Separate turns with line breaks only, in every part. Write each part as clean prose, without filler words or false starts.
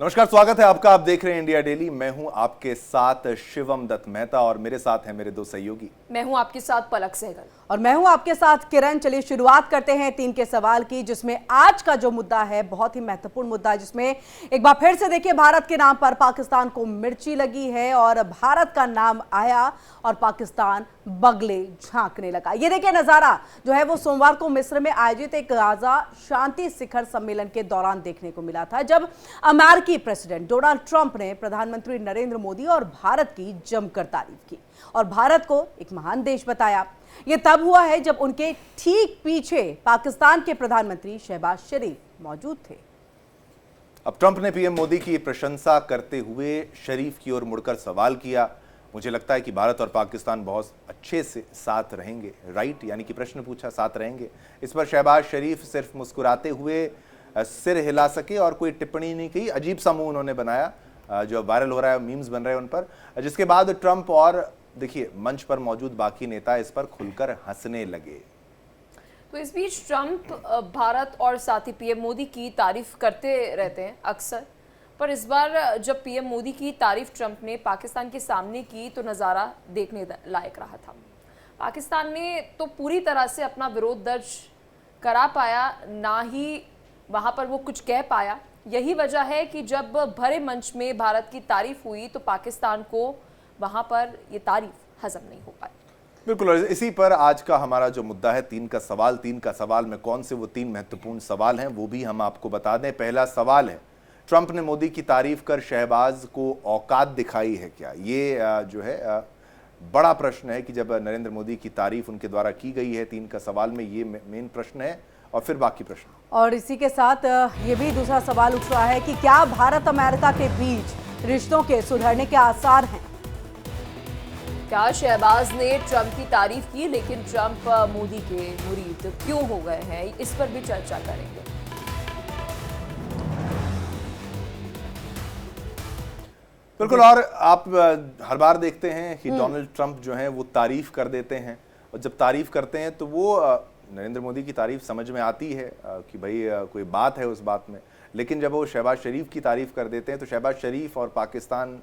नमस्कार, स्वागत है आपका। आप देख रहे हैं इंडिया डेली। मैं हूं आपके साथ शिवम दत्त मेहता और मेरे साथ हैं मेरे दो सहयोगी।
मैं हूं आपके साथ पलक सहगल
और मैं हूं आपके साथ किरण। चलिए शुरुआत करते हैं 3 के सवाल की, जिसमें आज का जो मुद्दा है बहुत ही महत्वपूर्ण मुद्दा है, जिसमें एक बार फिर से देखिए भारत के नाम पर पाकिस्तान को मिर्ची लगी है और भारत का नाम आया और पाकिस्तान बगले झांकने लगा। ये देखिए नजारा जो है वो सोमवार को मिस्र में आयोजित एक गाजा शांति शिखर सम्मेलन के दौरान देखने को मिला था, जब अमेरिकी प्रेसिडेंट डोनाल्ड ट्रंप ने प्रधानमंत्री नरेंद्र मोदी और भारत की जमकर तारीफ की और भारत को एक महान देश बताया। यह तब हुआ है जब उनके ठीक पीछे पाकिस्तान के प्रधानमंत्री शहबाज शरीफ मौजूद थे।
अब ट्रंप ने पीएम मोदी की प्रशंसा करते हुए शरीफ की ओर मुड़कर सवाल किया, मुझे लगता है कि भारत और पाकिस्तान बहुत अच्छे से साथ रहेंगे, राइट? यानी कि प्रश्न पूछा, साथ रहेंगे। इस पर शहबाज शरीफ सिर्फ मुस्कुराते हुए सिर हिला सके और कोई टिप्पणी नहीं की। अजीब सा मुंह उन्होंने बनाया जो वायरल हो रहा है, मीम्स बन रहे हैं उन पर, जिसके बाद ट्रंप और देखिए मंच पर मौजूद बाकी नेता इस पर खुलकर हंसने लगे।
तो इस बीच ट्रंप भारत और साथ ही पीएम मोदी की तारीफ करते रहते हैं अक्सर, पर इस बार जब पीएम मोदी की तारीफ ट्रंप ने पाकिस्तान के सामने की तो नज़ारा देखने लायक रहा था। पाकिस्तान ने तो पूरी तरह से अपना विरोध दर्ज करा पाया, ना ही वहाँ पर वो कुछ कह पाया। यही वजह है कि जब भरे मंच में भारत की तारीफ हुई तो पाकिस्तान को वहाँ पर ये तारीफ हजम नहीं हो पाई।
बिल्कुल, और इसी पर आज का हमारा जो मुद्दा है 3 का सवाल। 3 का सवाल में कौन से वो 3 महत्वपूर्ण सवाल हैं वो भी हम आपको बता दें। पहला सवाल है, ट्रंप ने मोदी की तारीफ कर शहबाज को औकात दिखाई है क्या? ये जो है बड़ा प्रश्न है कि जब नरेंद्र मोदी की तारीफ उनके द्वारा की गई है। 3 का सवाल में ये मेन प्रश्न है और फिर बाकी प्रश्न।
और इसी के साथ ये भी दूसरा सवाल उठ रहा है कि क्या भारत अमेरिका के बीच रिश्तों के सुधरने के आसार हैं?
क्या शहबाज ने ट्रंप की तारीफ की, लेकिन ट्रंप मोदी के मुरीद क्यों हो गए हैं? इस पर भी चर्चा करेंगे।
बिल्कुल, और आप हर बार देखते हैं कि डोनाल्ड ट्रंप जो हैं वो तारीफ कर देते हैं, और जब तारीफ करते हैं तो वो नरेंद्र मोदी की तारीफ समझ में आती है कि भाई कोई बात है उस बात में, लेकिन जब वो शहबाज शरीफ की तारीफ कर देते हैं तो शहबाज शरीफ और पाकिस्तान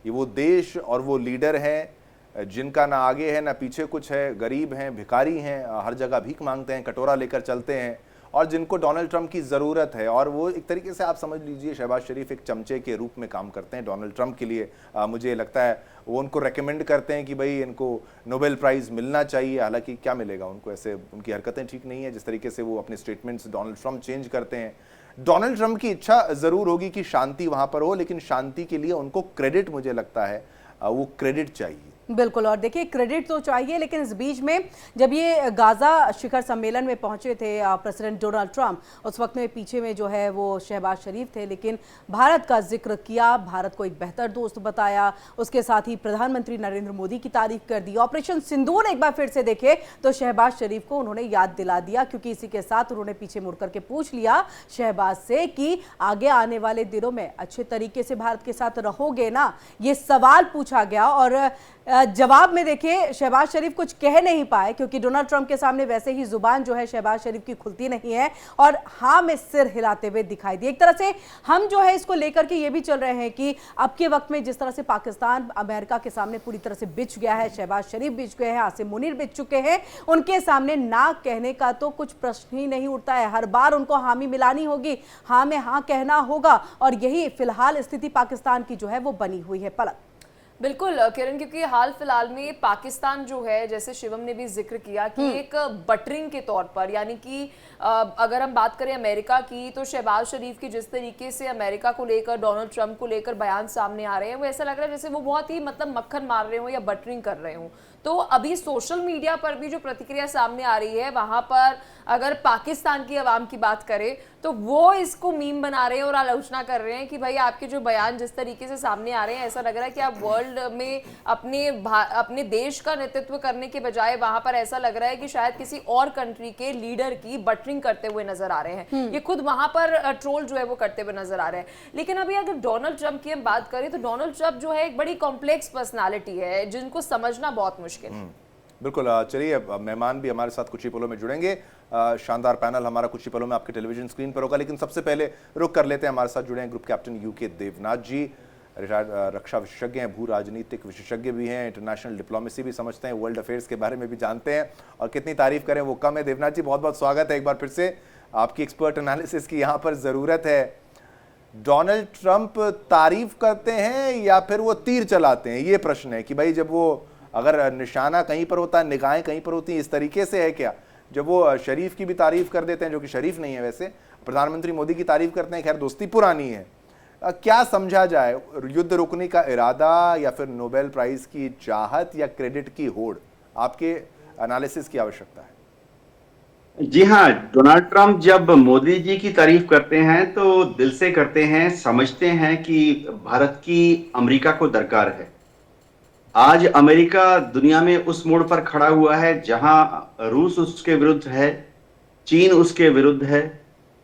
ये वो देश और वो लीडर हैं जिनका ना आगे है ना पीछे कुछ है, गरीब हैं, भिखारी हैं, हर जगह भीख मांगते हैं, कटोरा लेकर चलते हैं, और जिनको डोनाल्ड ट्रंप की ज़रूरत है। और वो एक तरीके से आप समझ लीजिए शहबाज शरीफ एक चमचे के रूप में काम करते हैं डोनाल्ड ट्रंप के लिए। मुझे लगता है वो उनको रेकमेंड करते हैं कि भाई इनको नोबेल प्राइज़ मिलना चाहिए। हालांकि क्या मिलेगा उनको, ऐसे उनकी हरकतें ठीक नहीं है जिस तरीके से वो अपने स्टेटमेंट्स डोनाल्ड ट्रंप चेंज करते हैं। डोनाल्ड ट्रंप की इच्छा ज़रूर होगी कि शांति वहाँ पर हो, लेकिन शांति के लिए उनको क्रेडिट, मुझे लगता है वो क्रेडिट चाहिए।
बिल्कुल, और देखिए क्रेडिट तो चाहिए, लेकिन इस बीच में जब ये गाजा शिखर सम्मेलन में पहुंचे थे प्रेसिडेंट डोनाल्ड ट्रंप, उस वक्त में पीछे में जो है वो शहबाज शरीफ थे, लेकिन भारत का जिक्र किया, भारत को एक बेहतर दोस्त बताया, उसके साथ ही प्रधानमंत्री नरेंद्र मोदी की तारीफ कर दी। ऑपरेशन सिंदूर एक बार फिर से देखे तो शहबाज शरीफ को उन्होंने याद दिला दिया, क्योंकि इसी के साथ उन्होंने पीछे मुड़ करके पूछ लिया शहबाज से कि आगे आने वाले दिनों में अच्छे तरीके से भारत के साथ रहोगे ना, ये सवाल पूछा गया। और जवाब में देखिए शहबाज शरीफ कुछ कह नहीं पाए, क्योंकि डोनाल्ड ट्रंप के सामने वैसे ही जुबान जो है शहबाज शरीफ की खुलती नहीं है, और हाँ में सिर हिलाते हुए दिखाई दिए। एक तरह से हम जो है इसको लेकर के ये भी चल रहे हैं कि अब के वक्त में जिस तरह से पाकिस्तान अमेरिका के सामने पूरी तरह से बिछ गया है, शहबाज शरीफ बिछ गए हैं, आसिम मुनीर बिछ चुके हैं, उनके सामने ना कहने का तो कुछ प्रश्न ही नहीं उठता है। हर बार उनको हामी मिलानी होगी, हाँ में हाँ कहना होगा, और यही फिलहाल स्थिति पाकिस्तान की जो है वो बनी हुई है। पलक।
बिल्कुल किरण, क्योंकि हाल फिलहाल में पाकिस्तान जो है, जैसे शिवम ने भी जिक्र किया कि एक बटरिंग के तौर पर, यानी कि अगर हम बात करें अमेरिका की, तो शहबाज शरीफ की जिस तरीके से अमेरिका को लेकर, डोनाल्ड ट्रंप को लेकर बयान सामने आ रहे हैं, वो ऐसा लग रहा है जैसे वो बहुत ही मतलब मक्खन मार रहे हो या बटरिंग कर रहे हो। तो अभी सोशल मीडिया पर भी जो प्रतिक्रिया सामने आ रही है, वहां पर अगर पाकिस्तान की आवाम की बात करें तो वो इसको मीम बना रहे हैं और आलोचना कर रहे हैं कि भाई आपके जो बयान जिस तरीके से सामने आ रहे हैं, ऐसा लग रहा है कि आप वर्ल्ड में अपने देश का नेतृत्व करने के बजाय वहां पर ऐसा लग रहा है कि शायद किसी और कंट्री के लीडर की बटरिंग करते हुए नजर आ रहे हैं। ये खुद वहां पर ट्रोल जो है वो करते हुए नजर आ रहे हैं। लेकिन अभी अगर डोनाल्ड ट्रंप की हम बात करें तो डोनाल्ड ट्रंप जो है एक बड़ी कॉम्प्लेक्स पर्सनालिटी है जिनको समझना बहुत मुश्किल है।
बिल्कुल, चलिए मेहमान भी हमारे साथ कुछ ही पलों में जुड़ेंगे। शानदार पैनल हमारा कुछ ही पलों में आपके टेलीविजन स्क्रीन पर होगा, लेकिन सबसे पहले रुक कर लेते हैं, हमारे साथ जुड़े हैं ग्रुप कैप्टन यूके देवनाथ जी, रिटायर्ड रक्षा विशेषज्ञ हैं, भू राजनीतिक विशेषज्ञ भी हैं, इंटरनेशनल डिप्लोमेसी भी समझते हैं, वर्ल्ड अफेयर्स के बारे में भी जानते हैं, और कितनी तारीफ करें वो कम है। देवनाथ जी, बहुत बहुत स्वागत है एक बार फिर से, आपकी एक्सपर्ट एनालिसिस की यहाँ पर ज़रूरत है। डोनाल्ड ट्रंप तारीफ करते हैं या फिर वो तीर चलाते हैं, ये प्रश्न है कि भाई जब वो अगर निशाना कहीं पर होता है, निगाहें कहीं पर होती हैं, इस तरीके से है क्या? जब वो शरीफ की भी तारीफ कर देते हैं, जो कि शरीफ नहीं है वैसे, प्रधानमंत्री मोदी की तारीफ करते हैं, खैर दोस्ती पुरानी है, क्या समझा जाए, युद्ध रोकने का इरादा या फिर नोबेल प्राइज की चाहत या क्रेडिट की होड़? आपके एनालिसिस की आवश्यकता है।
जी हाँ, डोनाल्ड ट्रंप जब मोदी जी की तारीफ करते हैं तो दिल से करते हैं, समझते हैं कि भारत की अमेरिका को दरकार है। आज अमेरिका दुनिया में उस मोड़ पर खड़ा हुआ है जहां रूस उसके विरुद्ध है, चीन उसके विरुद्ध है,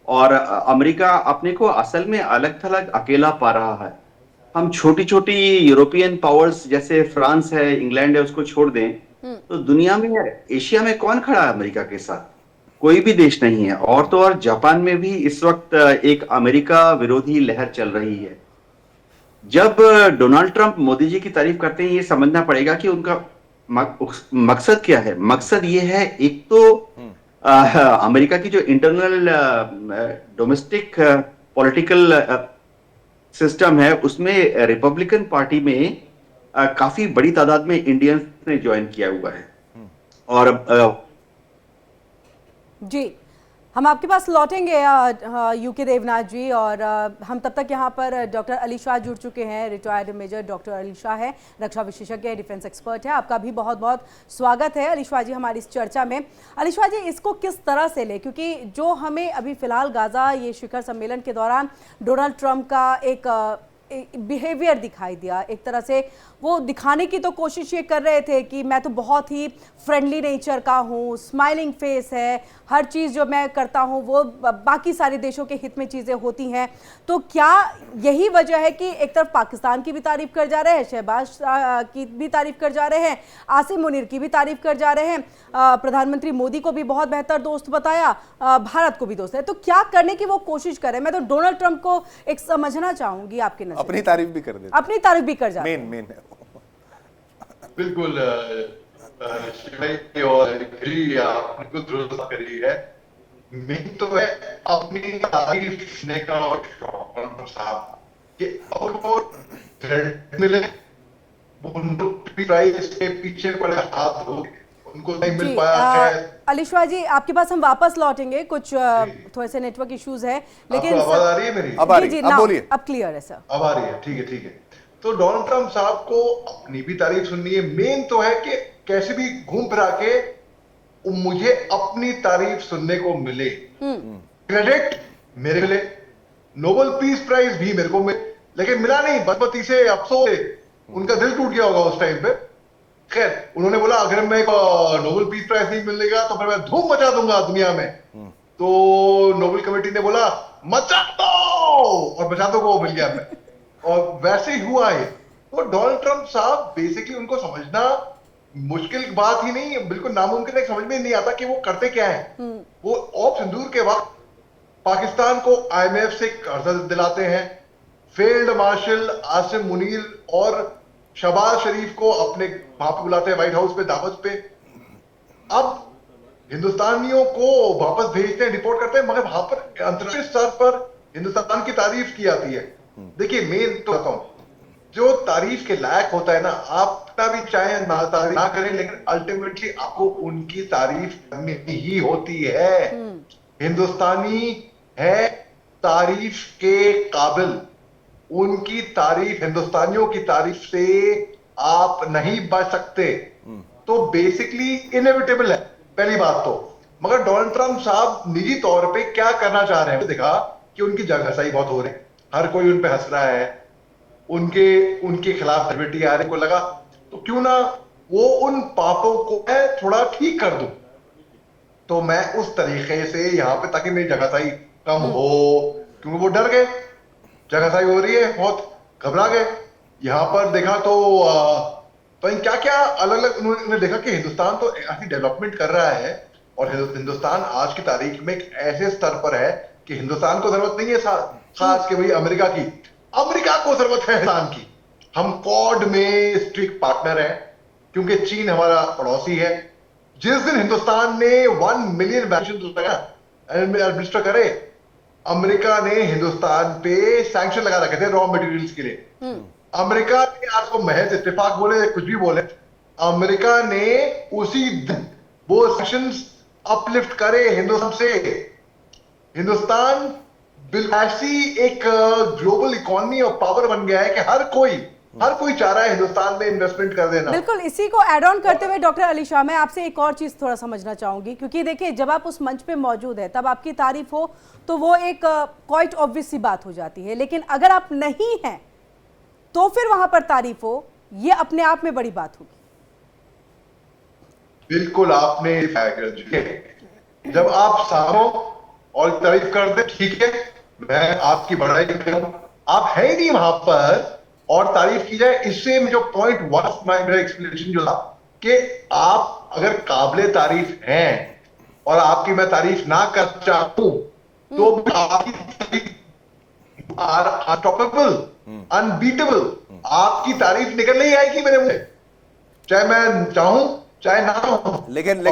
और अमेरिका अपने को असल में अलग थलग अकेला पा रहा है। हम छोटी छोटी यूरोपियन पावर्स जैसे फ्रांस है, इंग्लैंड है, उसको छोड़ दें तो दुनिया में, एशिया में कौन खड़ा है अमेरिका के साथ? कोई भी देश नहीं है। और तो और जापान में भी इस वक्त एक अमेरिका विरोधी लहर चल रही है। जब डोनाल्ड ट्रंप मोदी जी की तारीफ करते हैं, ये समझना पड़ेगा कि उनका मकसद क्या है। मकसद ये है, एक तो अमेरिका की जो इंटरनल डोमेस्टिक पॉलिटिकल सिस्टम है, उसमें रिपब्लिकन पार्टी में काफी बड़ी तादाद में इंडियंस ने ज्वाइन किया हुआ है। और
जी, हम आपके पास लौटेंगे यूके देवनाथ जी, और हम तब तक यहाँ पर डॉक्टर अली शाह जुड़ चुके हैं। Retired major doctor Ali Shah है, रक्षा विशेषज्ञ, डिफेंस एक्सपर्ट है। आपका भी बहुत बहुत स्वागत है अली शाह जी हमारी इस चर्चा में। अली शाह जी, इसको किस तरह से ले, क्योंकि जो हमें अभी फिलहाल गाजा ये शिखर सम्मेलन के दौरान डोनाल्ड ट्रंप का एक बिहेवियर दिखाई दिया, एक तरह से वो दिखाने की तो कोशिश ये कर रहे थे कि मैं तो बहुत ही फ्रेंडली नेचर का हूँ, स्माइलिंग फेस है, हर चीज़ जो मैं करता हूँ वो बाकी सारे देशों के हित में चीज़ें होती हैं। तो क्या यही वजह है कि एक तरफ पाकिस्तान की भी तारीफ कर जा रहे हैं, शहबाज की भी तारीफ कर जा रहे हैं, आसिम मुनीर की भी तारीफ कर जा रहे हैं, प्रधानमंत्री मोदी को भी बहुत बेहतर दोस्त बताया, भारत को भी दोस्त है, तो क्या करने की वो कोशिश कर रहे हैं? मैं तो डोनाल्ड ट्रंप को एक समझना चाहूंगी आपके नजर,
अपनी तारीफ भी कर देते,
अपनी तारीफ भी कर जाते हैं।
मेन है
बिल्कुल। और आपने दुरुस्त करी है। मैं तो है अपनी तारीफ सुनने का और शौक साहब कि और वो मिले प्राइस के पीछे पड़े हाथ हो, उनको नहीं मिल पाया है।
अली शाह जी, आपके पास हम वापस लौटेंगे, कुछ थोड़े से नेटवर्क इश्यूज है, लेकिन
आवाज आ रही है मेरी?
अब आ रही है, अब बोलिए।
अब क्लियर है सर,
अब आ रही है, ठीक है ठीक है। तो डोनाल्ड ट्रंप साहब को अपनी भी तारीफ सुननी है। मेन तो है कि कैसे भी घूम फिरा के मुझे अपनी तारीफ सुनने को मिले, क्रेडिट मेरे मिले, नोबेल पीस प्राइज भी मेरे को मिले, लेकिन मिला नहीं। बदबती से अफसोस, उनका दिल टूट गया होगा उस टाइम पे। खैर, उन्होंने बोला अगर मैं नोबेल पीस प्राइज नहीं मिलेगा तो फिर मैं धूम मचा दूंगा दुनिया में। तो नोबेल कमेटी ने बोला मचा दो, और मचातों को मिल गया मैं, और वैसे ही हुआ है। तो डोनाल्ड ट्रंप साहब बेसिकली, उनको समझना मुश्किल बात ही नहीं, बिल्कुल नामुमकिन है, समझ में नहीं आता कि वो करते क्या है। वो ऑप सिंदूर के वक्त पाकिस्तान को IMF से कर्जा दिलाते हैं, फील्ड मार्शल आसिम मुनीर और शहबाज शरीफ को अपने वहां पे बुलाते हैं, व्हाइट हाउस पे दावत पे। अब हिंदुस्तानियों को वापस भेजते हैं, डिपोर्ट करते हैं, मगर वहां पर अंतर्राष्ट्रीय स्तर पर हिंदुस्तान की तारीफ की जाती है। देखिए, मेन तो बताऊं, जो तारीफ के लायक होता है ना, आप कितना भी चाहे ना तारीफ ना करें, लेकिन अल्टीमेटली आपको उनकी तारीफ करनी ही होती है। हिंदुस्तानी है तारीफ के काबिल, उनकी तारीफ, हिंदुस्तानियों की तारीफ से आप नहीं बच सकते। तो बेसिकली इनएविटेबल है पहली बात तो। मगर डोनाल्ड ट्रंप साहब निजी तौर पे क्या करना चाह रहे हैं, देखा कि उनकी जगहसाई बहुत हो रही है, हर कोई उन पे हंस रहा है, उनके खिलाफ सेलिब्रिटी आ रहे को लगा, तो क्यों ना वो उन पापों को मैं थोड़ा ठीक कर दूं। तो मैं उस तरीके से यहाँ पे, ताकि मेरी जगहसाई कम हो, क्योंकि वो डर गए, जगहसाई हो रही है, बहुत घबरा गए। यहाँ पर देखा तो क्या क्या अलग अलग उन्होंने देखा कि हिंदुस्तान तो ऐसी डेवलपमेंट कर रहा है और हिंदुस्तान आज की तारीख में एक ऐसे स्तर पर है कि हिंदुस्तान को जरूरत नहीं है खास के भाई अमेरिका की, अमेरिका को जरूरत है हिंदुस्तान की। हम क्वाड में स्ट्रिक्ट पार्टनर हैं क्योंकि चीन हमारा पड़ोसी है। जिस दिन हिंदुस्तान ने 1 मिलियन वैक्सीन एडमिनिस्टर करे, अमेरिका ने हिंदुस्तान पे सैंक्शन लगा रखे थे रॉ मटेरियल्स के लिए। अमेरिका ने, आज को महज इत्तेफाक बोले कुछ भी बोले, अमेरिका ने उसी दिन वो सैंक्शंस अपलिफ्ट करे हिंदुस्तान से। हिंदुस्तान बिल्कुल ऐसी एक ग्लोबल इकोनॉमी और पावर बन गया है कि हर कोई चाह रहा है हिंदुस्तान में इन्वेस्टमेंट कर देना।
बिल्कुल, इसी को ऐड ऑन करते हुए डॉक्टर अली शाह, मैं आपसे एक और चीज थोड़ा समझना चाहूंगी, क्योंकि देखिए जब आप उस मंच पे मौजूद है तब आपकी तारीफ हो तो वो एक क्वाइट ऑब्वियस सी बात हो जाती है, लेकिन अगर आप नहीं हैं तो फिर वहां पर तारीफ हो, ये अपने आप में बड़ी बात होगी।
बिल्कुल, आपने जब आप सामो और तारीफ कर दे, ठीक है, मैं आपकी बड़ाई करूं, आप है ही नहीं वहां पर और तारीफ की जाए, इससे जो पॉइंट वन मेरा एक्सप्लेनेशन जो था कि आप अगर काबिले तारीफ हैं और आपकी मैं तारीफ ना कर चाहूं तो आपकी तारीफ अनस्टॉपेबल, अनबीटेबल, आपकी तारीफ निकल नहीं आएगी मेरे मुंह से, चाहे मैं चाहूं चाहे ना हो।
लेकिन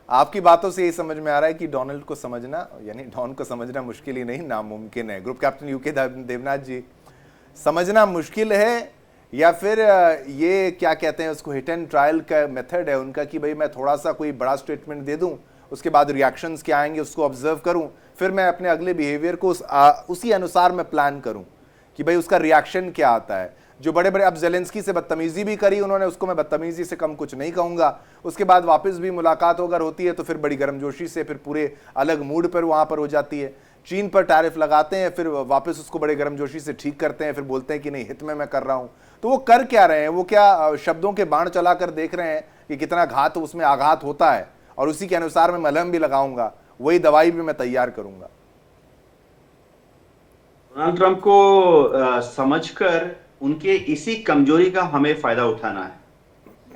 आपकी बातों से ये समझ में आ रहा है कि डोनाल्ड को समझना, यानी डॉन को समझना मुश्किल ही नहीं, नामुमकिन है। ग्रुप कैप्टन यूके देवनाथ जी, समझना मुश्किल है या फिर ये क्या कहते हैं उसको, हिट एंड ट्रायल का मेथड है उनका कि भाई मैं थोड़ा सा कोई बड़ा स्टेटमेंट दे दूं, उसके बाद रिएक्शंस क्या आएंगे उसको ऑब्जर्व करूं, फिर मैं अपने अगले बिहेवियर को उसी अनुसार मैं प्लान करूं कि भाई उसका रिएक्शन क्या आता है। जो बड़े बड़े, अब जेलेंस्की से बदतमीजी भी करी उन्होंने, उसको मैं बदतमीजी से कम कुछ नहीं कहूंगा, उसके बाद वापस भी मुलाकात अगर होती है तो फिर बड़ी गर्मजोशी से, फिर पूरे अलग मूड पर वहां पर हो जाती है। चीन पर टैरिफ लगाते हैं, फिर वापस उसको बड़े गर्मजोशी से ठीक करते हैं, फिर बोलते हैं कि नहीं हित में मैं कर रहा हूं। तो वो कर क्या रहे हैं, वो क्या शब्दों के बाण चलाकर देख रहे हैं कि कितना घात उसमें आघात होता है और उसी के अनुसार मैं मलहम भी लगाऊंगा, वही दवाई भी मैं तैयार करूंगा।
डोनाल्ड ट्रंप को समझकर उनके इसी कमजोरी का हमें फायदा उठाना है।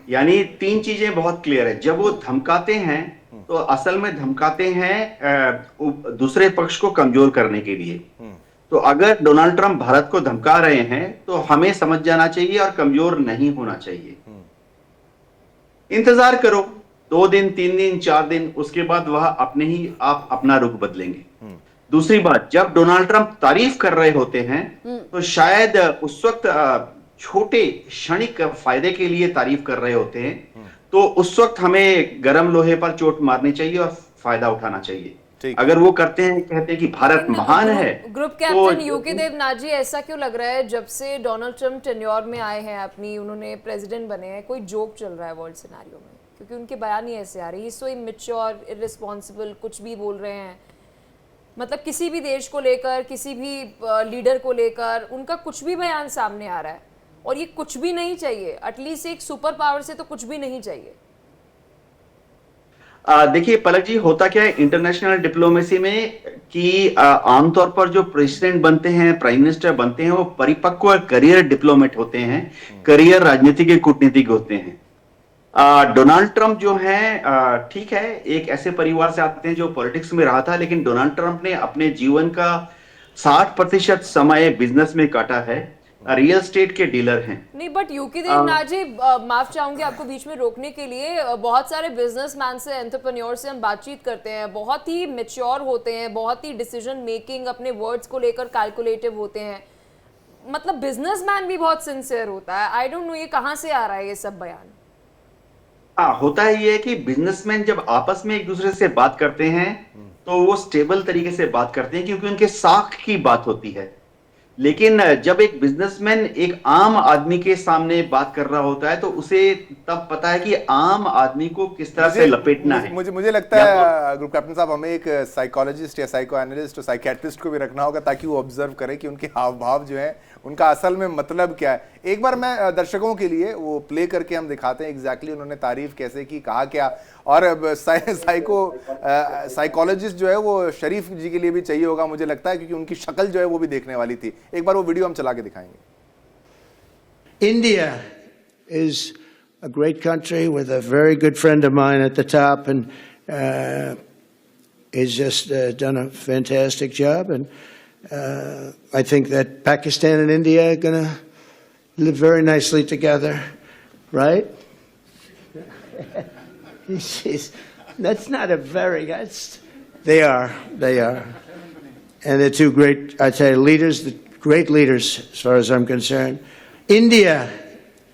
यानी 3 चीजें बहुत क्लियर है। जब वो धमकाते हैं तो असल में धमकाते हैं दूसरे पक्ष को कमजोर करने के लिए। तो अगर डोनाल्ड ट्रंप भारत को धमका रहे हैं तो हमें समझ जाना चाहिए और कमजोर नहीं होना चाहिए। इंतजार करो 2 दिन, 3 दिन, 4 दिन, उसके बाद वह अपने ही आप अपना रुख बदलेंगे। दूसरी बात, जब डोनाल्ड ट्रंप तारीफ कर रहे होते हैं तो शायद उस वक्त छोटे क्षणिक फायदे के लिए तारीफ कर रहे होते हैं, तो उस वक्त हमें गर्म लोहे पर चोट मारनी चाहिए और फायदा उठाना चाहिए। अगर वो करते हैं, कहते हैं कि भारत महान है।
ग्रुप कैप्टन यूके देवनाथ जी, ऐसा क्यों लग रहा है जब से डोनाल्ड ट्रंप टेन्योर में आए हैं, अपनी उन्होंने प्रेसिडेंट बने हैं, कोई जोक चल रहा है वर्ल्ड सिनेरियो में? क्योंकि उनके बयान ही ऐसे आ रही है, सो इमैच्योर, इररिस्पॉन्सिबल, कुछ भी बोल रहे हैं। मतलब किसी भी देश को लेकर, किसी भी लीडर को लेकर उनका कुछ भी बयान सामने आ रहा है और ये कुछ भी नहीं चाहिए। एटलीस्ट एक सुपर पावर से तो कुछ भी नहीं चाहिए।
देखिए पलक जी, होता क्या है इंटरनेशनल डिप्लोमेसी में कि आमतौर पर जो प्रेसिडेंट बनते हैं, प्राइम मिनिस्टर बनते हैं, वो परिपक्व करियर डिप्लोमेट होते हैं, करियर राजनीतिक कूटनीतिक होते हैं। डोनाल्ड ट्रंप जो है, ठीक है, एक ऐसे परिवार से आते हैं जो पॉलिटिक्स में रहा था, लेकिन डोनाल्ड ट्रंप ने अपने जीवन का 60% समय बिजनेस में काटा है। रियल एस्टेट के डीलर हैं।
नहीं, बट यूके देवनाथ जी, माफ चाहूंगी आपको बीच में रोकने के लिए, बहुत सारे बिजनेसमैन से, एंटरप्रेन्योर से हम बातचीत करते हैं, बहुत ही मैच्योर होते हैं, बहुत ही डिसीजन मेकिंग, अपने वर्ड्स को लेकर कैलकुलेटिव होते हैं। मतलब बिजनेसमैन भी बहुत सिंसियर होता है। आई डोंट नो ये कहां से आ रहा है ये सब बयान।
होता है ये कि बिजनेसमैन जब आपस में एक दूसरे से बात करते हैं तो वो स्टेबल तरीके से बात करते हैं क्योंकि उनके साख की बात होती है। लेकिन जब एक बिजनेसमैन एक आम आदमी के सामने बात कर रहा होता है तो उसे तब पता है कि आम आदमी को किस तरह से लपेटना है।
मुझे लगता है ग्रुप कैप्टन साहब, हमें एक साइकोलॉजिस्ट या साइको एनालिस्ट और साइकियाट्रिस्ट को भी रखना होगा ताकि वो ऑब्जर्व करे कि उनके हाव भाव जो है उनका असल में मतलब क्या है। एक बार मैं दर्शकों के लिए वो प्ले करके हम दिखाते हैं एग्जैक्टली उन्होंने तारीफ कैसे की, कहा क्या। और साइकोलॉजिस्ट जो है वो शरीफ जी के लिए भी चाहिए होगा मुझे लगता है, क्योंकि उनकी शक्ल जो है वो भी देखने वाली थी। एक बार वो वीडियो हम चला के दिखाएंगे।
India is a great country with a very good friend of mine at the top, he's just done a fantastic job, and I think that Pakistan and India are going to live very nicely together, right? That's not a very. They are, and they're two great. I tell you, leaders, great leaders, as far as I'm concerned. India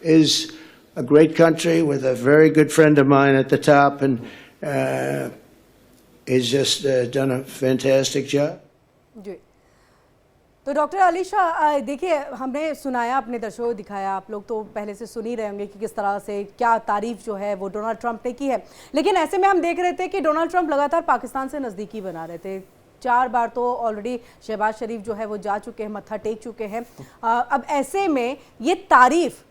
is a great country with a very good friend of mine at the top, and he's just done a fantastic job.
जी, तो doctor Ali Shah, देखिए हमने सुनाया, अपने दर्शकों को दिखाया, आप लोग तो पहले से सुन ही रहे होंगे कि किस तरह से क्या तारीफ जो है वो डोनाल्ड ट्रंप ने की है। लेकिन ऐसे में हम देख रहे थे कि डोनाल्ड ट्रंप लगातार पाकिस्तान से नज़दीकी बना रहे थे। 4 बार तो ऑलरेडी शहबाज शरीफ जो है वो जा चुके हैं, मत्था टेक चुके हैं। अब ऐसे में ये तारीफ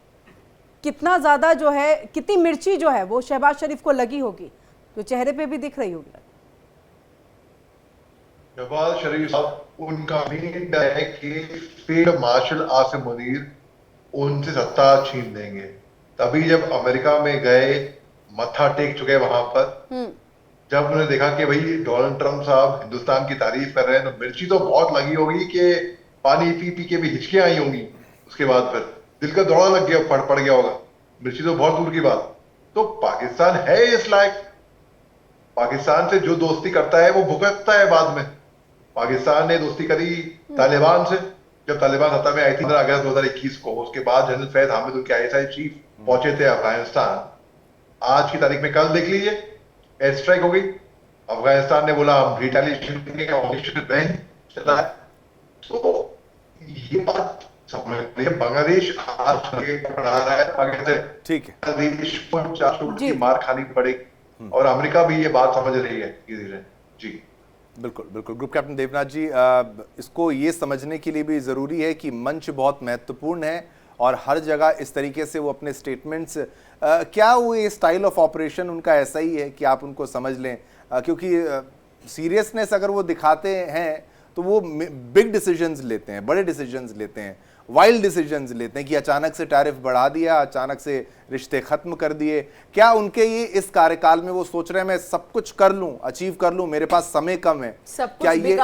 कितना ज़्यादा जो है, कितनी मिर्ची जो है वो शहबाज शरीफ को लगी होगी, तो चेहरे पे भी दिख रही होगी।
शहबाज शरीफ साहब, उनका मेन डर है कि फील्ड मार्शल आसिम मुनीर उनसे सत्ता छीन देंगे। तभी जब अमेरिका में गए, मत्था टेक चुके वहां पर, जब उन्होंने देखा कि भाई डोनाल्ड ट्रंप साहब हिंदुस्तान की तारीफ कर रहे हैं, तो मिर्ची तो बहुत लगी होगी कि पानी पी पी के भी हिचकियां आई होंगी। उसके बाद फिर दिल का दौड़ा लग गया, पड़ गया होगा। मिर्ची तो बहुत दूर की बात। तो पाकिस्तान है इस लायक। पाकिस्तान से जो दोस्ती करता है वो भुगतता है बाद में। पाकिस्तान ने दोस्ती करी तालिबान से, जब तालिबान सत्ता में आई थी 15 अगस्त 2021 को। उसके बाद जनरल फैज हामिद, उनके ISI चीफ, पहुंचे थे अफगानिस्तान। आज की तारीख में कल देख लीजिए, एयर स्ट्राइक हो गई। अफगानिस्तान ने बोला हम रिटेलिएशन करेंगे, ऑपरेशन बैंक चला है। तो ये बात समझ लीजिए, बांग्लादेश आज बढ़ा रहा है आगे से।
ठीक है,
बांग्लादेश को 4 की मार खानी पड़ेगी, और अमेरिका भी ये बात समझ रही है धीरे-धीरे। जी
बिल्कुल बिल्कुल। ग्रुप कैप्टन देवनाथ जी, इसको ये समझने के लिए भी ज़रूरी है कि मंच बहुत महत्वपूर्ण है और हर जगह इस तरीके से वो अपने स्टेटमेंट्स, क्या वो ये स्टाइल ऑफ ऑपरेशन उनका ऐसा ही है कि आप उनको समझ लें, क्योंकि सीरियसनेस अगर वो दिखाते हैं तो वो बिग डिसीजंस लेते हैं, बड़े डिसीजंस लेते हैं, वाइल्ड डिसीजंस लेते हैं कि अचानक से टैरिफ बढ़ा दिया, अचानक से रिश्ते खत्म कर दिए। क्या उनके ये इस कार्यकाल में वो सोच रहे हैं मैं सब कुछ कर लूं, अचीव कर लूं, मेरे पास समय कम है? क्या ये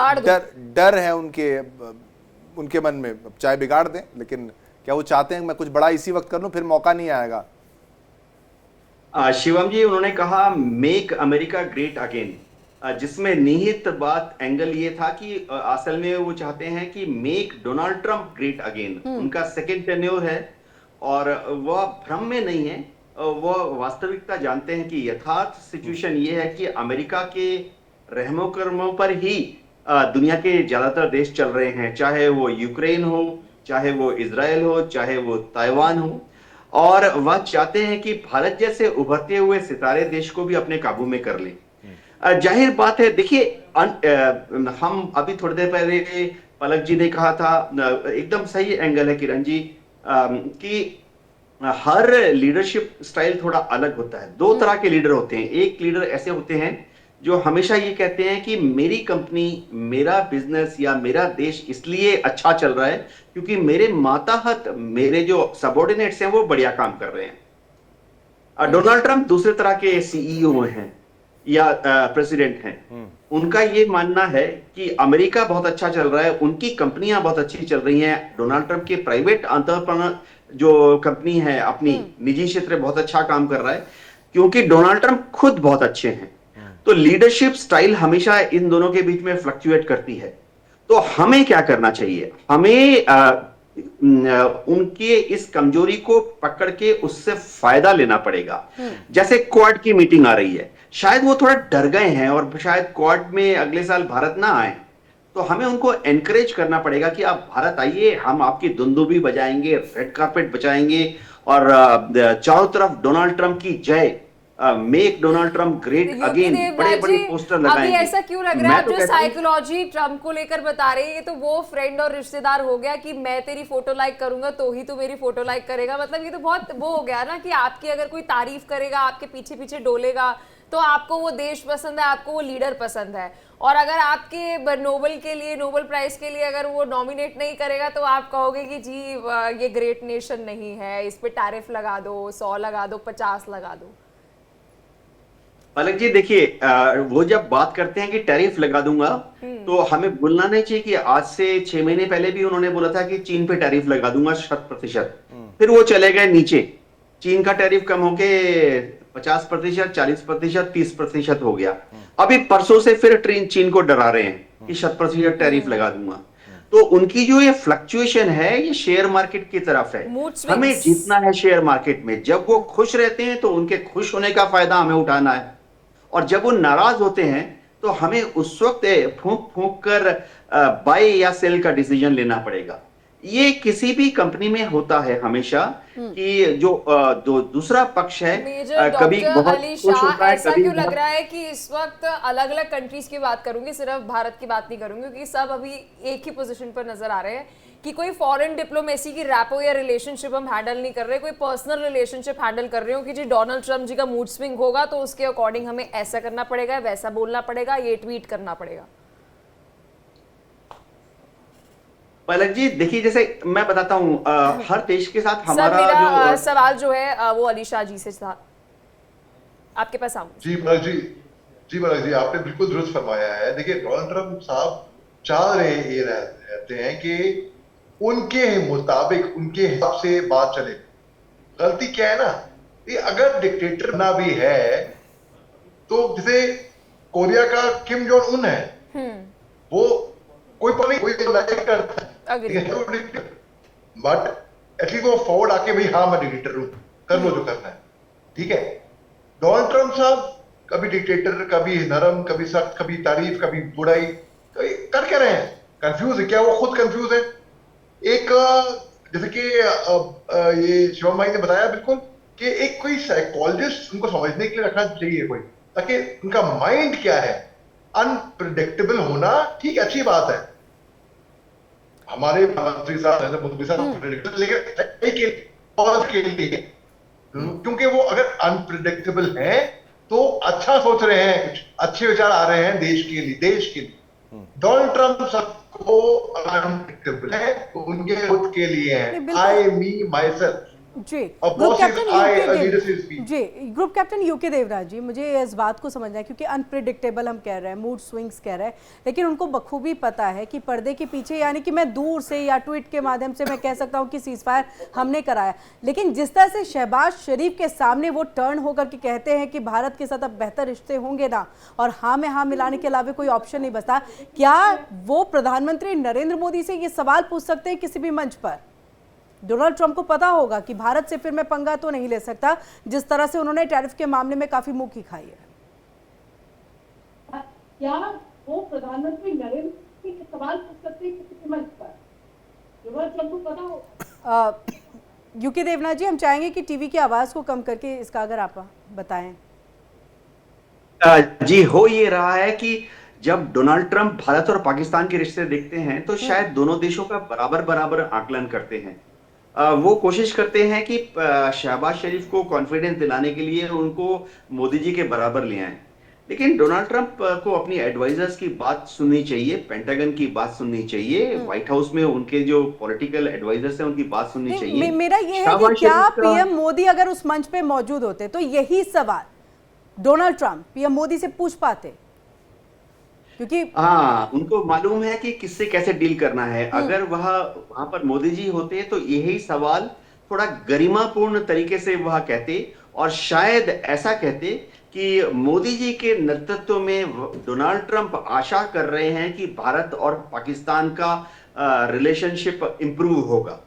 डर है उनके मन में? चाहे बिगाड़ दें, लेकिन क्या वो चाहते हैं मैं कुछ बड़ा इसी वक्त कर लूं, फिर मौका नहीं आएगा?
शिवम जी, उन्होंने कहा मेक अमेरिका ग्रेट अगेन, जिसमें निहित बात एंगल ये था कि असल में वो चाहते हैं कि make Donald Trump great again. उनका सेकेंड टेन्योर है और वह भ्रम में नहीं है, वह वास्तविकता जानते हैं कि यथार्थ सिचुएशन ये है कि अमेरिका के रहमो कर्मों पर ही दुनिया के ज्यादातर देश चल रहे हैं, चाहे वो यूक्रेन हो, चाहे वो इजराइल हो, चाहे वो ताइवान हो। और वह चाहते हैं कि भारत जैसे उभरते हुए सितारे देश को भी अपने काबू में कर ले। जाहिर बात है, देखिए हम अभी थोड़ी देर पहले पलक जी ने कहा था, एकदम सही एंगल है किरण जी, कि हर लीडरशिप स्टाइल थोड़ा अलग होता है। 2 तरह के लीडर होते हैं। एक लीडर ऐसे होते हैं जो हमेशा ये कहते हैं कि मेरी कंपनी, मेरा बिजनेस या मेरा देश इसलिए अच्छा चल रहा है क्योंकि मेरे माताहत, मेरे जो सबऑर्डिनेट्स हैं वो बढ़िया काम कर रहे हैं। डोनाल्ड ट्रंप दूसरे तरह के CEO हैं या प्रेसिडेंट हैं। उनका ये मानना है कि अमेरिका बहुत अच्छा चल रहा है, उनकी कंपनियां बहुत अच्छी चल रही हैं। डोनाल्ड ट्रंप के प्राइवेट एंटरप्रेन्योर जो कंपनी है अपनी निजी क्षेत्र बहुत अच्छा काम कर रहा है क्योंकि डोनाल्ड ट्रंप खुद बहुत अच्छे हैं। तो लीडरशिप स्टाइल हमेशा इन दोनों के बीच में फ्लक्चुएट करती है। तो हमें क्या करना चाहिए? हमें उनके इस कमजोरी को पकड़ के उससे फायदा लेना पड़ेगा। जैसे क्वाड की मीटिंग आ रही है, शायद वो थोड़ा डर गए हैं और शायद क्वाड में अगले साल भारत ना आए, तो हमें उनको एनकरेज करना पड़ेगा कि आप भारत आइए, हम आपकी दुंदुभी बजाएंगे, रेड कार्पेट बजाएंगे और चारों तरफ डोनाल्ड ट्रंप की जय, make Donald Trump great again, बड़े बड़े पोस्टर लगाएंगे।
अभी ऐसा क्यों लग रहा है, आप जो साइकोलॉजी ट्रंप को लेकर बता रहे हैं, ये तो वो फ्रेंड और रिश्तेदार हो गया कि मैं तेरी फोटो लाइक करूंगा तो ही तू मेरी फोटो लाइक करेगा। मतलब ये तो बहुत वो हो गया ना कि आपकी अगर कोई तारीफ करेगा, आपके पीछे पीछे डोलेगा, तो आपको वो देश पसंद है, आपको वो लीडर पसंद है। और अगर आपके नोबेल के लिए, नोबेल प्राइज के लिए अगर वो नॉमिनेट नहीं करेगा तो आप कहोगे कि जी ये ग्रेट नेशन नहीं है, इस पे टैरिफ लगा दो, 100 लगा दो, 50 लगा दो।
पलक जी देखिए, वो जब बात करते हैं कि टैरिफ लगा दूंगा, तो हमें भूलना नहीं चाहिए कि आज से 6 महीने पहले भी उन्होंने बोला था कि चीन पे टैरिफ लगा दूंगा 100%। फिर वो चले गए नीचे, चीन का टैरिफ कम होके 50%, 40%, 30% हो गया। अभी परसों से फिर चीन को डरा रहे हैं कि 100% टैरिफ लगा दूंगा। तो उनकी जो ये फ्लक्चुएशन है, ये शेयर मार्केट की तरफ है।
Mood swings।
हमें जीतना है शेयर मार्केट में। जब वो खुश रहते हैं तो उनके खुश होने का फायदा हमें उठाना है, और जब वो नाराज होते हैं तो हमें उस वक्त फूंक फूंक कर बाय या सेल का डिसीजन लेना पड़ेगा। ये किसी भी कंपनी में होता है हमेशा कि जो दूसरा पक्ष है
मेजर
कभी
डॉक्टर
बहुत
अली
खुश
शाह,
होता है,
ऐसा
कभी
क्यों लग
बहुत-
रहा है कि इस वक्त अलग अलग कंट्रीज की बात करूंगी, सिर्फ भारत की बात नहीं करूंगी, क्योंकि सब अभी एक ही पोजीशन पर नजर आ रहे हैं कि कोई फॉरेन डिप्लोमेसी की रैपो या रिलेशनशिप हम हैंडल नहीं कर रहे, कोई पर्सनल रिलेशनशिप हैंडल कर रहे हो कि जी डोनाल्ड ट्रंप जी का मूड स्विंग होगा तो उसके अकॉर्डिंग हमें ऐसा करना पड़ेगा, वैसा बोलना पड़ेगा, ये ट्वीट करना पड़ेगा।
पलक जी देखिए, जैसे मैं बताता हूं, हर देश के साथ
सर
हमारा
मेरा
जो
सवाल जो है वो अली शाह जी से था, आपके पास आऊंगी।
जी पलक जी, आपने बिल्कुल दुरुस्त फरमाया है। देखिए, डोनाल्ड ट्रंप साहब चाह रहे ये रहते हैं कि उनके मुताबिक, उनके हिसाब से बात चले। गलती क्या है ना, कि अगर डिक्टेटर ना भी है तो जैसे कोरिया का किम जोंग उन है, वो कोई पर नहीं, कोई नहीं करता है, बट एटलीस्ट वो फॉरवर्ड आके भाई हाँ मैं डिक्टेटर हूं, कर लो जो करना है, ठीक है। डोनाल्ड ट्रंप साहब कभी डिक्टेटर, कभी नरम, कभी सख्त, कभी तारीफ, कभी बुराई, कभी कर क्या रहे हैं? कंफ्यूज है क्या? वो खुद कंफ्यूज है। एक जैसे कि ये शिवम भाई ने बताया बिल्कुल कि एक कोई साइकोलॉजिस्ट उनको समझने के लिए रखना चाहिए कोई, ताकि उनका माइंड क्या है। अनप्रिडिक्टेबल होना ठीक है, अच्छी बात है। हमारे प्रधानमंत्री साहब नरेंद्र मोदी साहब लेकिन के लिए, क्योंकि वो अगर अनप्रिडिक्टेबल है तो अच्छा सोच रहे हैं, कुछ अच्छे विचार आ रहे हैं देश के लिए। डोनाल्ड ट्रंप सबको अनप्रिडिक्टेबल है, उनके खुद के लिए है, आई मी माई सेल्फ।
जी,
और
group
boss is
captain
I,
UK
a leader is we।
जी, group captain UK Devraj ji, मुझे इस बात को समझना है क्योंकि अनप्रिडिक्टेबल हम कह रहे हैं, मूड स्विंग्स कह रहे हैं, लेकिन उनको बखूबी पता है कि पर्दे के पीछे, यानी कि मैं दूर से या ट्वीट के माध्यम से मैं कह सकता हूं कि सीजफायर हमने कराया, लेकिन जिस तरह से शहबाज शरीफ के सामने वो टर्न होकर के कहते हैं कि भारत के साथ अब बेहतर रिश्ते होंगे ना, और हाँ में हाँ मिलाने के अलावा कोई ऑप्शन नहीं बचता, क्या वो प्रधानमंत्री नरेंद्र मोदी से ये सवाल पूछ सकते हैं किसी भी मंच पर? डोनाल्ड ट्रंप को पता होगा कि भारत से फिर मैं पंगा तो नहीं ले सकता, जिस तरह से उन्होंने टैरिफ के मामले में काफी मुंह की खाई है। क्या वो प्रधानमंत्री नरेंद्र मोदी से सवाल पूछ सकते हैं किसी मंच पर? डोनाल्ड ट्रंप को पता होगा। यूके देवनाथ जी, हम चाहेंगे कि टीवी की आवाज को कम करके इसका अगर आप बताएं।
जी, हो ये रहा है कि जब डोनाल्ड ट्रंप भारत और पाकिस्तान के रिश्ते देखते हैं तो शायद दोनों देशों का बराबर बराबर आकलन करते हैं। वो कोशिश करते हैं कि शहबाज शरीफ को कॉन्फिडेंस दिलाने के लिए उनको मोदी जी के बराबर ले आएं, लेकिन डोनाल्ड ट्रंप को अपनी एडवाइजर्स की बात सुननी चाहिए, पेंटागन की बात सुननी चाहिए, व्हाइट हाउस में उनके जो पॉलिटिकल एडवाइजर्स हैं उनकी बात सुननी चाहिए।
मेरा ये है कि क्या पीएम मोदी अगर उस मंच पे मौजूद होते तो यही सवाल डोनाल्ड ट्रंप पीएम मोदी से पूछ पाते? क्योंकि
हाँ, उनको मालूम है कि किससे कैसे डील करना है। अगर वहां पर मोदी जी होते तो यही सवाल थोड़ा गरिमापूर्ण तरीके से वह कहते, और शायद ऐसा कहते कि मोदी जी के नेतृत्व में डोनाल्ड ट्रंप आशा कर रहे हैं कि भारत और पाकिस्तान का रिलेशनशिप इंप्रूव होगा।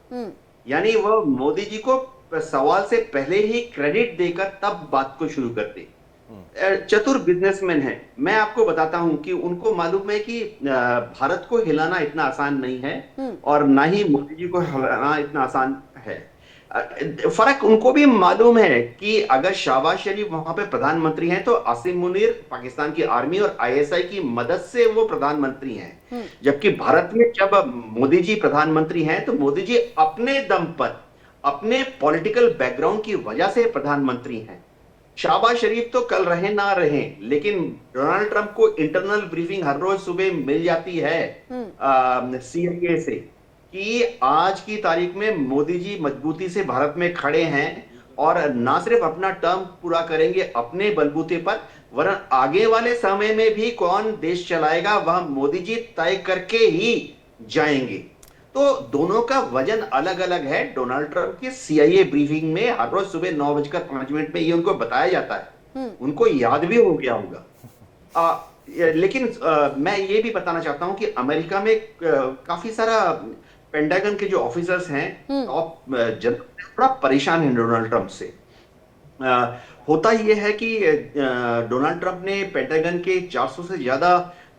यानी वह मोदी जी को सवाल से पहले ही क्रेडिट देकर तब बात को शुरू करते। चतुर बिजनेसमैन है, मैं आपको बताता हूं कि उनको मालूम है कि भारत को हिलाना इतना आसान नहीं है और ना ही मोदी जी को हिलाना इतना आसान है। फर्क उनको भी मालूम है कि अगर शहबाज शरीफ वहां पे प्रधानमंत्री हैं तो आसिम मुनीर पाकिस्तान की आर्मी और आईएसआई की मदद से वो प्रधानमंत्री हैं, जबकि भारत में जब मोदी जी प्रधानमंत्री हैं तो मोदी जी अपने दम पर, अपने पॉलिटिकल बैकग्राउंड की वजह से प्रधानमंत्री हैं। शहबाज शरीफ तो कल रहे ना रहे, लेकिन डोनाल्ड ट्रंप को इंटरनल ब्रीफिंग हर रोज सुबह मिल जाती है CIA से कि आज की तारीख में मोदी जी मजबूती से भारत में खड़े हैं और ना सिर्फ अपना टर्म पूरा करेंगे अपने बलबूते पर, वरन आगे वाले समय में भी कौन देश चलाएगा वह मोदी जी तय करके ही जाएंगे। तो दोनों का वजन अलग अलग है। डोनाल्ड ट्रंप की CIA ब्रीफिंग में हर रोज सुबह 9:05 में ये उनको बताया जाता है, उनको याद भी हो गया होगा। लेकिन मैं ये भी बताना चाहता हूं कि अमेरिका में काफी सारा पेंटागन के जो ऑफिसर्स हैं, टॉप जनरल, थोड़ा परेशान है डोनाल्ड ट्रंप से। होता यह है कि डोनाल्ड ट्रंप ने पेंटागन के 400 से ज्यादा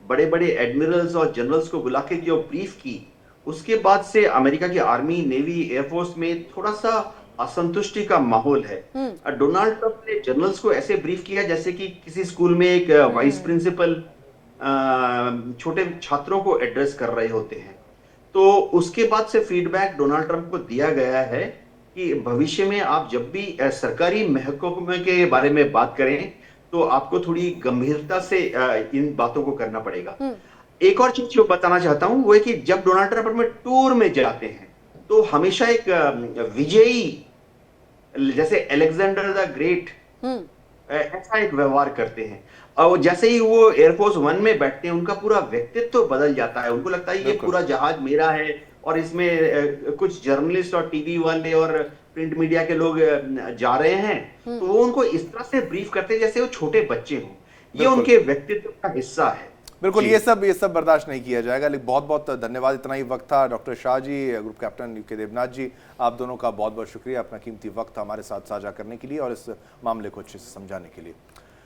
बड़े बड़े एडमिरल्स और जनरल्स को बुला के जो ब्रीफ की, उसके बाद से अमेरिका की आर्मी, नेवी, एयरफोर्स में थोड़ा सा असंतुष्टि का माहौल है। डोनाल्ड ट्रंप ने जनरल्स को ऐसे ब्रीफ किया जैसे कि किसी स्कूल में एक वाइस प्रिंसिपल छोटे छात्रों को एड्रेस कर रहे होते हैं। तो उसके बाद से फीडबैक डोनाल्ड ट्रंप को दिया गया है कि भविष्य में आप जब भी सरकारी महकमे के बारे में बात करें तो आपको थोड़ी गंभीरता से इन बातों को करना पड़ेगा। एक और चीज जो बताना चाहता हूं वो है कि जब डोनाल्ड ट्रंप अपने टूर में जाते हैं तो हमेशा एक विजयी, जैसे अलेक्जेंडर द ग्रेट, ऐसा एक व्यवहार करते हैं। और जैसे ही वो एयरफोर्स 1 में बैठते हैं उनका पूरा व्यक्तित्व तो बदल जाता है। उनको लगता है ये पूरा जहाज मेरा है और इसमें कुछ जर्नलिस्ट और टीवी वाले और प्रिंट मीडिया के लोग जा रहे हैं, तो वो उनको इस तरह से ब्रीफ करते हैं जैसे वो छोटे बच्चे हों। ये उनके व्यक्तित्व का हिस्सा है।
बिल्कुल, ये सब बर्दाश्त नहीं किया जाएगा। लेकिन बहुत बहुत धन्यवाद, इतना ही वक्त था। Doctor Shah ji, group captain UK Debnath जी, आप दोनों का बहुत बहुत शुक्रिया अपना कीमती वक्त हमारे साथ साझा करने के लिए और इस मामले को अच्छे से समझाने के लिए।